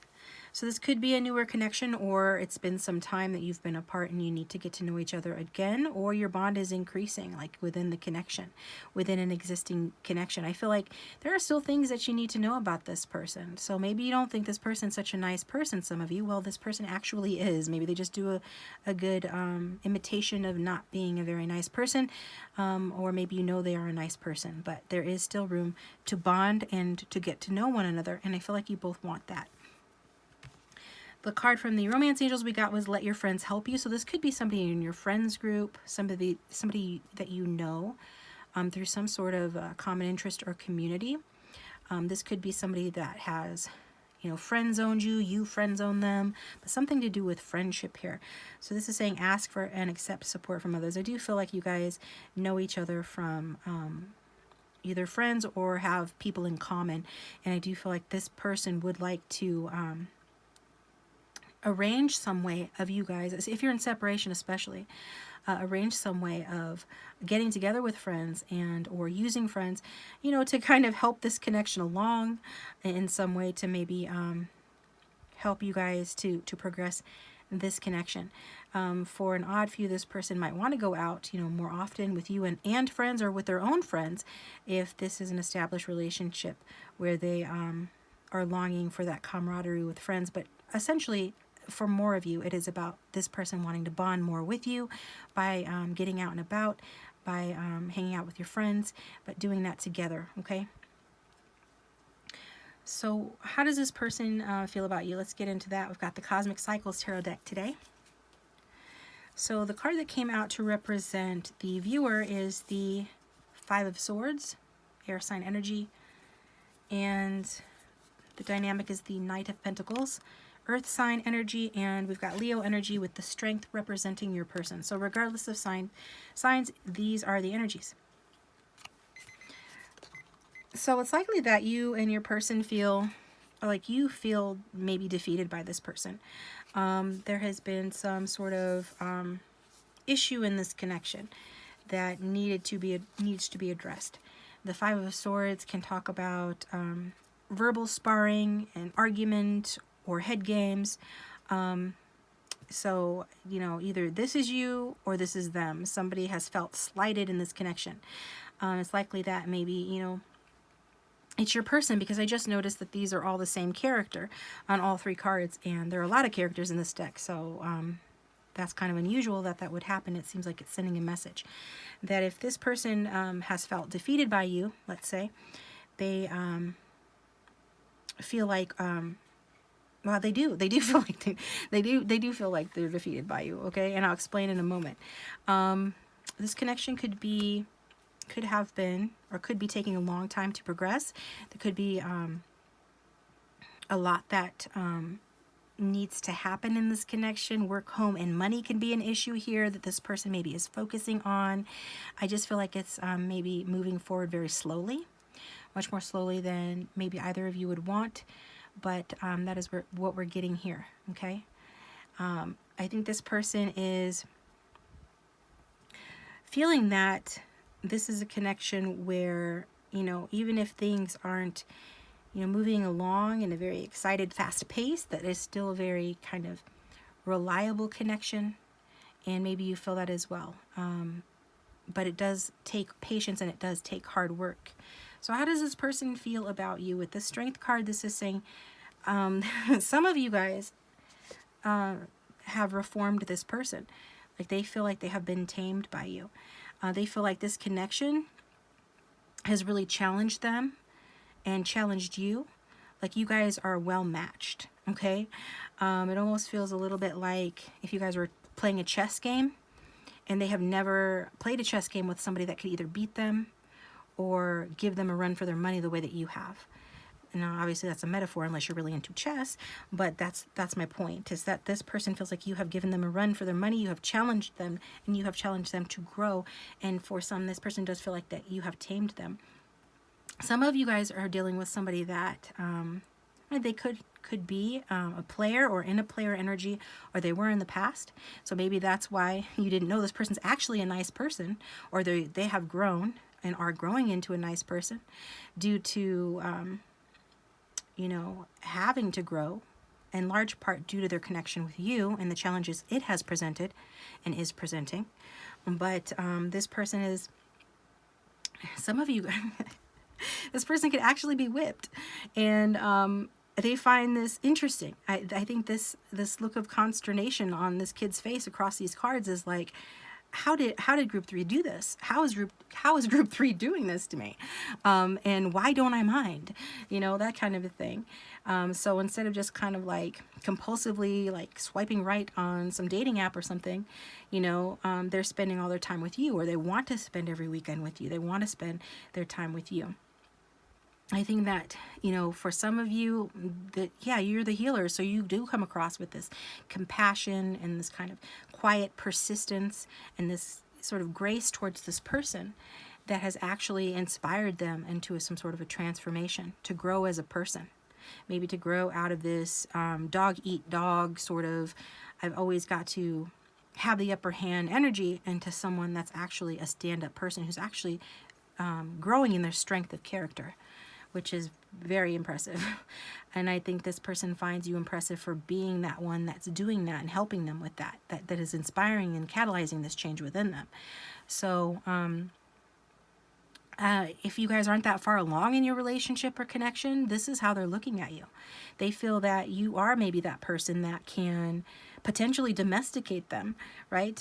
So this could be a newer connection, or it's been some time that you've been apart and you need to get to know each other again, or your bond is increasing, like within the connection, within an existing connection. I feel like there are still things that you need to know about this person. So maybe you don't think this person's such a nice person, some of you. Well, this person actually is. Maybe they just do a good imitation of not being a very nice person, or maybe you know they are a nice person, but there is still room to bond and to get to know one another, and I feel like you both want that. The card from the Romance Angels we got was let your friends help you. So this could be somebody in your friends group, somebody that you know through some sort of common interest or community. This could be somebody that has, you know, friend zoned you, you friend zone them, but something to do with friendship here. So this is saying ask for and accept support from others. I do feel like you guys know each other from either friends or have people in common. And I do feel like this person would like to arrange some way of you guys, if you're in separation especially, arrange some way of getting together with friends and or using friends, you know, to kind of help this connection along in some way, to maybe help you guys to progress this connection. For an odd few, this person might want to go out, you know, more often with you and friends, or with their own friends, if this is an established relationship where they are longing for that camaraderie with friends. But essentially, for more of you, it is about this person wanting to bond more with you by getting out and about, by hanging out with your friends, but doing that together, okay? So how does this person feel about you? Let's get into that. We've got the Cosmic Cycles Tarot deck today. So the card that came out to represent the viewer is the Five of Swords, air sign energy, and the dynamic is the Knight of Pentacles, earth sign energy, and we've got Leo energy with the Strength representing your person. So regardless of signs, these are the energies. So it's likely that you and your person feel, or like you feel maybe defeated by this person. There has been some sort of issue in this connection that needs to be addressed. The Five of Swords can talk about verbal sparring and argument or head games. So, you know, either this is you or this is them. Somebody has felt slighted in this connection. It's likely that maybe, you know, it's your person, because I just noticed that these are all the same character on all three cards, and there are a lot of characters in this deck. So that's kind of unusual that that would happen. It seems like it's sending a message that if this person has felt defeated by you, let's say, they feel like well, they do feel like they do feel like they're defeated by you, okay? And I'll explain in a moment. This connection could have been, or could be taking a long time to progress. There could be a lot that needs to happen in this connection. Work, home, and money can be an issue here that this person maybe is focusing on. I just feel like it's maybe moving forward very slowly, much more slowly than maybe either of you would want. But that is what we're getting here, okay? I think this person is feeling that this is a connection where, you know, even if things aren't, you know, moving along in a very excited, fast pace, that is still a very kind of reliable connection, and maybe you feel that as well. But it does take patience and it does take hard work. So how does this person feel about you? With the Strength card, this is saying some of you guys have reformed this person. Like they feel like they have been tamed by you. They feel like this connection has really challenged them and challenged you. Like you guys are well matched, okay? It almost feels a little bit like if you guys were playing a chess game and they have never played a chess game with somebody that could either beat them or give them a run for their money the way that you have. Now, obviously that's a metaphor unless you're really into chess, but that's my point, is that this person feels like you have given them a run for their money, you have challenged them, and you have challenged them to grow. And for some, this person does feel like that you have tamed them. Some of you guys are dealing with somebody that they could could be a player or in a player energy, or they were in the past. So maybe that's why you didn't know this person's actually a nice person, or they have grown and are growing into a nice person due to, you know, having to grow, in large part due to their connection with you and the challenges it has presented and is presenting. But this person is, some of you, this person could actually be whipped, and they find this interesting. I think this look of consternation on this kid's face across these cards is like, how did group 3 do this? How is group 3 doing this to me? And why don't I mind? You know, that kind of a thing. So instead of just kind of like compulsively like swiping right on some dating app or something, you know, they're spending all their time with you, or they want to spend every weekend with you. They want to spend their time with you. I think that, you know, for some of you, that, yeah, you're the healer, so you do come across with this compassion and this kind of quiet persistence and this sort of grace towards this person that has actually inspired them into some sort of a transformation to grow as a person. Maybe to grow out of this dog eat dog sort of, I've always got to have the upper hand energy, into someone that's actually a stand-up person who's actually growing in their strength of character, which is very impressive. And I think this person finds you impressive for being that one that's doing that and helping them with that is inspiring and catalyzing this change within them. So if you guys aren't that far along in your relationship or connection, this is how they're looking at you. They feel that you are maybe that person that can potentially domesticate them, right?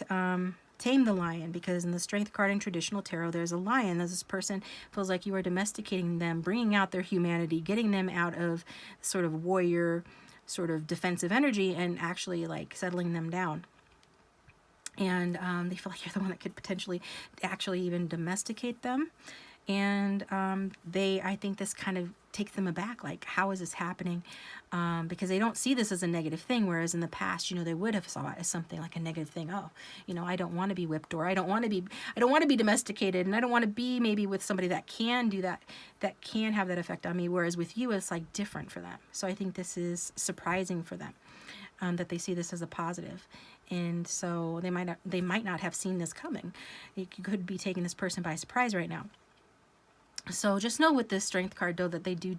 Tame the lion, because in the strength card in traditional tarot, there's a lion. As this person feels like you are domesticating them, bringing out their humanity, getting them out of sort of warrior, sort of defensive energy, and actually like settling them down. And they feel like you're the one that could potentially actually even domesticate them. And I think this kind of takes them aback, like, how is this happening? Because they don't see this as a negative thing, whereas in the past, you know, they would have saw it as something like a negative thing. Oh, you know, I don't want to be whipped, or I don't want to be domesticated, and I don't want to be maybe with somebody that can do that can have that effect on me. Whereas with you, it's like different for them. So I think this is surprising for them, that they see this as a positive. And so they might not have seen this coming. You could be taking this person by surprise right now. So just know with this strength card, though, that they do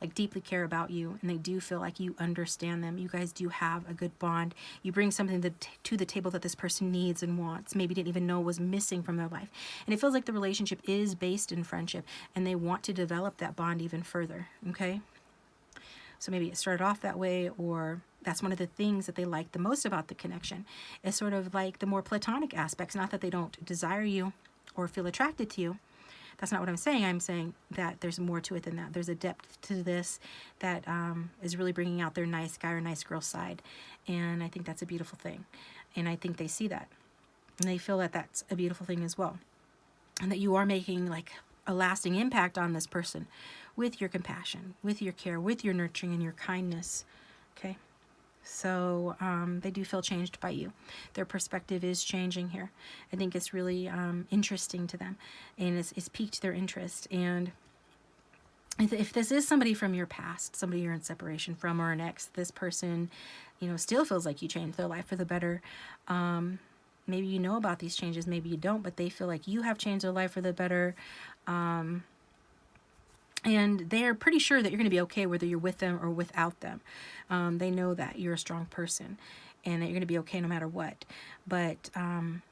like deeply care about you, and they do feel like you understand them. You guys do have a good bond. You bring something to the table that this person needs and wants, maybe didn't even know was missing from their life. And it feels like the relationship is based in friendship, and they want to develop that bond even further, okay? So maybe it started off that way, or that's one of the things that they like the most about the connection, is sort of like the more platonic aspects. Not that they don't desire you or feel attracted to you. That's not what I'm saying. I'm saying that there's more to it than that. There's a depth to this that is really bringing out their nice guy or nice girl side. And I think that's a beautiful thing. And I think they see that. And they feel that that's a beautiful thing as well. And that you are making like a lasting impact on this person with your compassion, with your care, with your nurturing and your kindness. Okay? So they do feel changed by you. Their perspective is changing here. I think it's really interesting to them, and it's piqued their interest. And if this is somebody from your past, somebody you're in separation from, or an ex, this person, you know, still feels like you changed their life for the better. Maybe you know about these changes, maybe you don't, but they feel like you have changed their life for the better. And they're pretty sure that you're going to be okay whether you're with them or without them. They know that you're a strong person and that you're going to be okay no matter what. But, you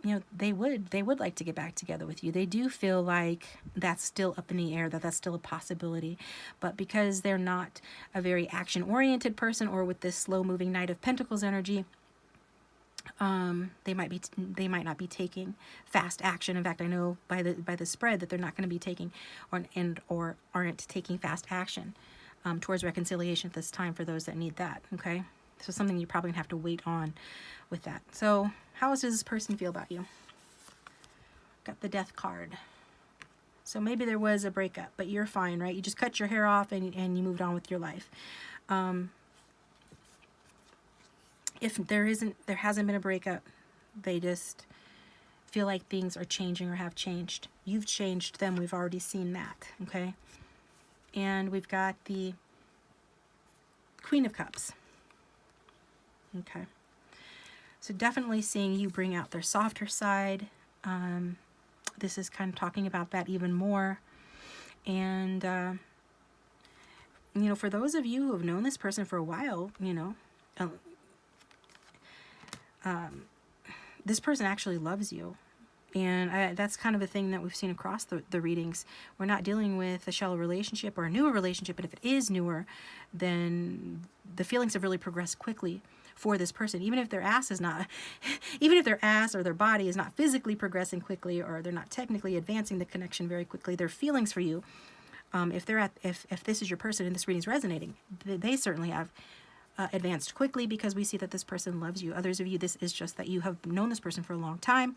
know, they would like to get back together with you. They do feel like that's still up in the air, that's still a possibility. But because they're not a very action-oriented person, or with this slow-moving Knight of Pentacles energy, they might not be taking fast action. In fact, I know by the spread that they're not going to be taking or aren't taking fast action towards reconciliation at this time for those that need that. Okay, so something you're probably gonna have to wait on with that. So how does this person feel about you? Got the Death card. So maybe there was a breakup, but you're fine, right? You just cut your hair off and you moved on with your life. If there hasn't been a breakup, they just feel like things are changing or have changed. You've changed them. We've already seen that, okay? And we've got the Queen of Cups. Okay. So definitely seeing you bring out their softer side. This is kind of talking about that even more. And, you know, for those of you who have known this person for a while, you know, this person actually loves you. And that's kind of a thing that we've seen across the readings. We're not dealing with a shallow relationship or a newer relationship, but if it is newer, then the feelings have really progressed quickly for this person. Even if their ass is not, even if their ass or their body is not physically progressing quickly, or they're not technically advancing the connection very quickly, their feelings for you, if this is your person and this reading is resonating, they certainly have advanced quickly, because we see that this person loves you. Others of you, this is just that you have known this person for a long time,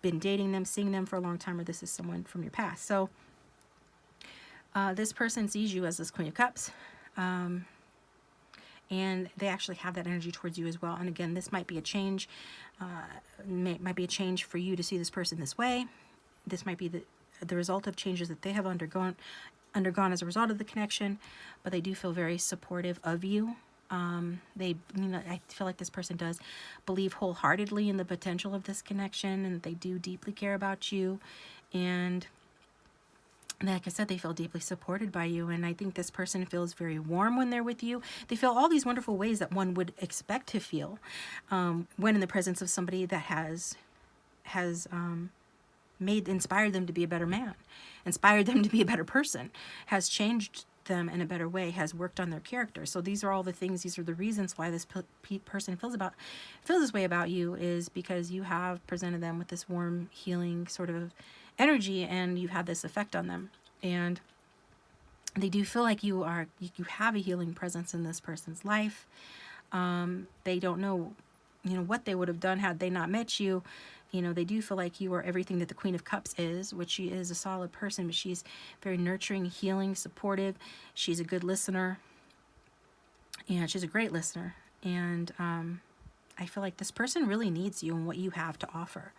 been dating them, seeing them for a long time, or this is someone from your past. So this person sees you as this Queen of Cups, and they actually have that energy towards you as well. And again, this might be a change, might be a change for you to see this person this way. This might be the result of changes that they have undergone as a result of the connection, but they do feel very supportive of you. You know, I feel like this person does believe wholeheartedly in the potential of this connection, and they do deeply care about you. And like I said, they feel deeply supported by you. And I think this person feels very warm when they're with you. They feel all these wonderful ways that one would expect to feel when in the presence of somebody that has inspired them to be a better man, inspired them to be a better person, has changed them in a better way, has worked on their character. So these are all the things, these are the reasons why this person feels this way about you, is because you have presented them with this warm, healing sort of energy, and you've had this effect on them. And they do feel like you have a healing presence in this person's life. They don't know, you know, what they would have done had they not met you. You know, they do feel like you are everything that the Queen of Cups is, which she is a solid person, but she's very nurturing, healing, supportive. She's a good listener, and she's a great listener. And I feel like this person really needs you and what you have to offer.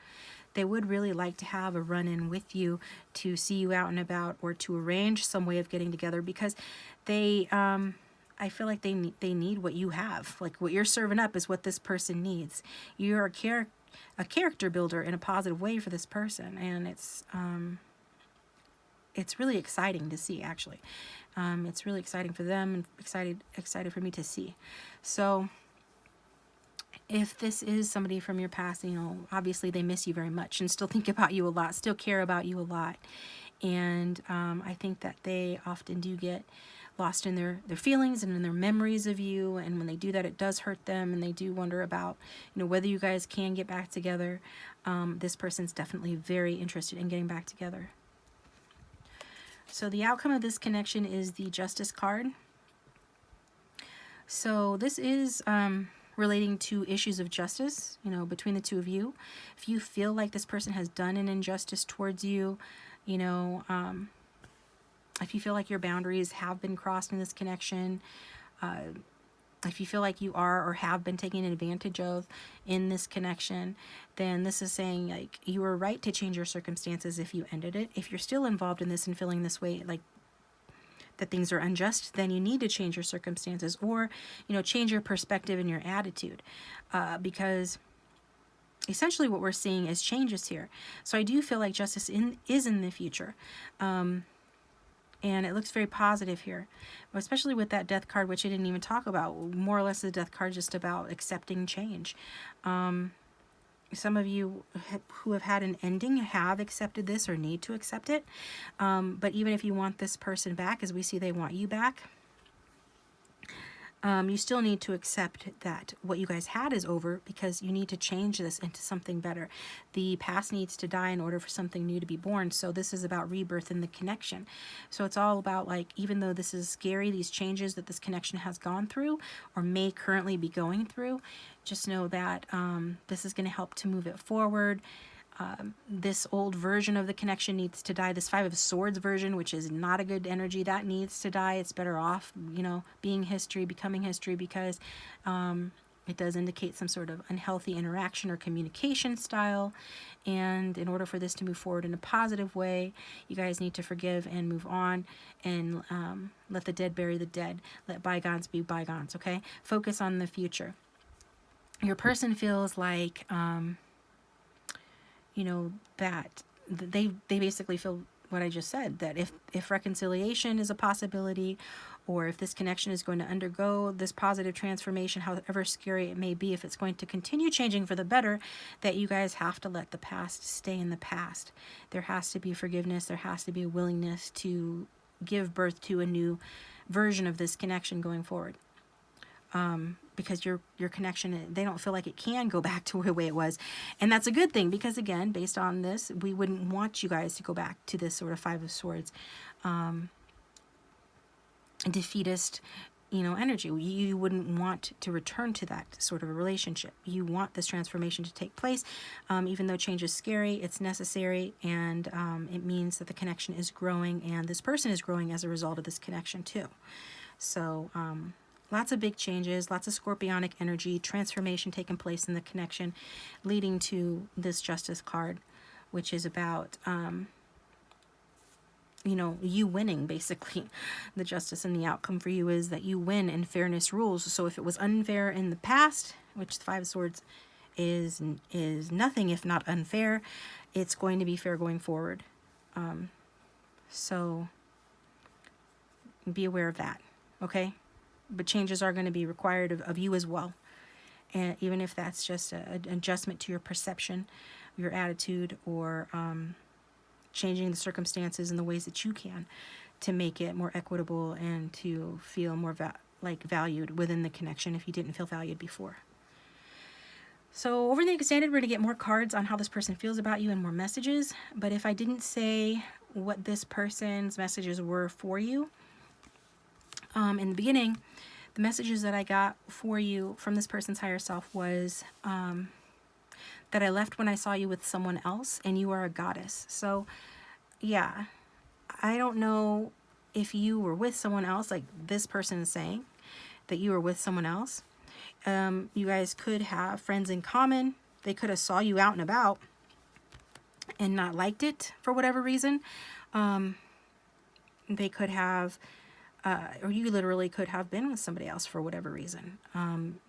They would really like to have a run-in with you, to see you out and about, or to arrange some way of getting together, because they, I feel like they need what you have. Like what you're serving up is what this person needs. You're a character builder in a positive way for this person, and it's really exciting to see, actually. It's really exciting for them, and excited for me to see. So if this is somebody from your past, you know, obviously they miss you very much and still think about you a lot, still care about you a lot. And I think that they often do get lost in their feelings and in their memories of you. And when they do that, it does hurt them, and they do wonder about, you know, whether you guys can get back together. This person's definitely very interested in getting back together. So the outcome of this connection is the Justice card. So this is relating to issues of justice, you know, between the two of you. If you feel like this person has done an injustice towards you, you know, if you feel like your boundaries have been crossed in this connection, if you feel like you are or have been taken advantage of in this connection, then this is saying, like, you were right to change your circumstances if you ended it. If you're still involved in this and feeling this way, like that things are unjust, then you need to change your circumstances, or, you know, change your perspective and your attitude, because essentially what we're seeing is changes here. So I do feel like justice is in the future. And it looks very positive here, especially with that Death card, which I didn't even talk about. More or less the Death card just about accepting change. Some of you who have had an ending have accepted this or need to accept it. But even if you want this person back, as we see they want you back, you still need to accept that what you guys had is over, because you need to change this into something better. The past needs to die in order for something new to be born. So this is about rebirth in the connection. So it's all about, like, even though this is scary, these changes that this connection has gone through or may currently be going through, just know that this is going to help to move it forward. This old version of the connection needs to die. This Five of Swords version, which is not a good energy, that needs to die. It's better off, you know, being history, becoming history, because It does indicate some sort of unhealthy interaction or communication style. And in order for this to move forward in a positive way, you guys need to forgive and move on, and let the dead bury the dead. Let bygones be bygones, okay? Focus on the future. Your person feels like, you know, that they basically feel what I just said, that if reconciliation is a possibility, or if this connection is going to undergo this positive transformation, however scary it may be, if it's going to continue changing for the better, that you guys have to let the past stay in the past. There has to be forgiveness. There has to be a willingness to give birth to a new version of this connection going forward. Because your connection, they don't feel like it can go back to the way it was. And that's a good thing, because again, based on this, we wouldn't want you guys to go back to this sort of Five of Swords, defeatist, you know, energy. You wouldn't want to return to that sort of a relationship. You want this transformation to take place. Even though change is scary, it's necessary, and it means that the connection is growing, and this person is growing as a result of this connection too. So, lots of big changes, lots of scorpionic energy, transformation taking place in the connection, leading to this Justice card, which is about, you know, you winning, basically. The justice and the outcome for you is that you win, and fairness rules. So if it was unfair in the past, which the Five of Swords is nothing if not unfair, it's going to be fair going forward. So be aware of that, okay? But changes are going to be required of you as well. And even if that's just an adjustment to your perception, your attitude, or changing the circumstances in the ways that you can to make it more equitable and to feel more valued within the connection if you didn't feel valued before. So over the extended, we're going to get more cards on how this person feels about you and more messages. But if I didn't say what this person's messages were for you, in the beginning, the messages that I got for you from this person's higher self was that I left when I saw you with someone else, and you are a goddess. So, yeah, I don't know if you were with someone else, like this person is saying that you were with someone else. You guys could have friends in common. They could have saw you out and about and not liked it for whatever reason. They could have... or you literally could have been with somebody else for whatever reason.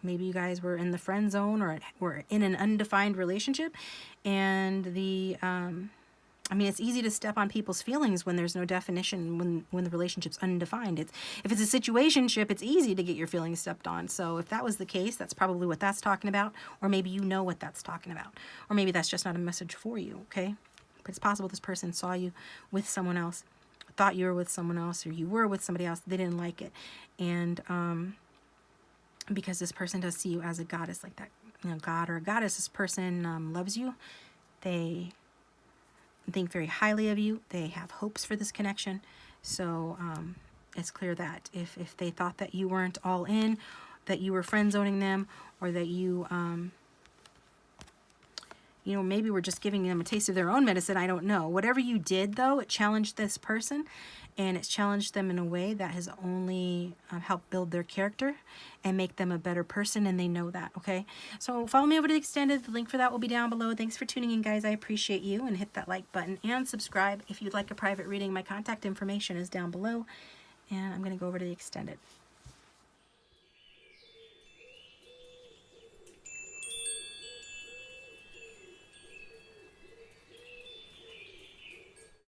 Maybe you guys were in the friend zone, or were in an undefined relationship, and I mean, it's easy to step on people's feelings when there's no definition, when the relationship's undefined. If it's a situationship, it's easy to get your feelings stepped on. So if that was the case, that's probably what that's talking about, or maybe you know what that's talking about, or maybe that's just not a message for you, okay? But it's possible this person saw you with someone else, thought you were with someone else, or you were with somebody else, they didn't like it. And because this person does see you as a goddess, like that, you know, god or a goddess, this person loves you. They think very highly of you. They have hopes for this connection. So it's clear that if they thought that you weren't all in, that you were friend zoning them, or that you you know, maybe we're just giving them a taste of their own medicine. I don't know. Whatever you did, though, it challenged this person, and it's challenged them in a way that has only helped build their character and make them a better person, and they know that, okay? So follow me over to the extended. The link for that will be down below. Thanks for tuning in, guys. I appreciate you, and hit that like button and subscribe if you'd like a private reading. My contact information is down below, and I'm going to go over to the extended.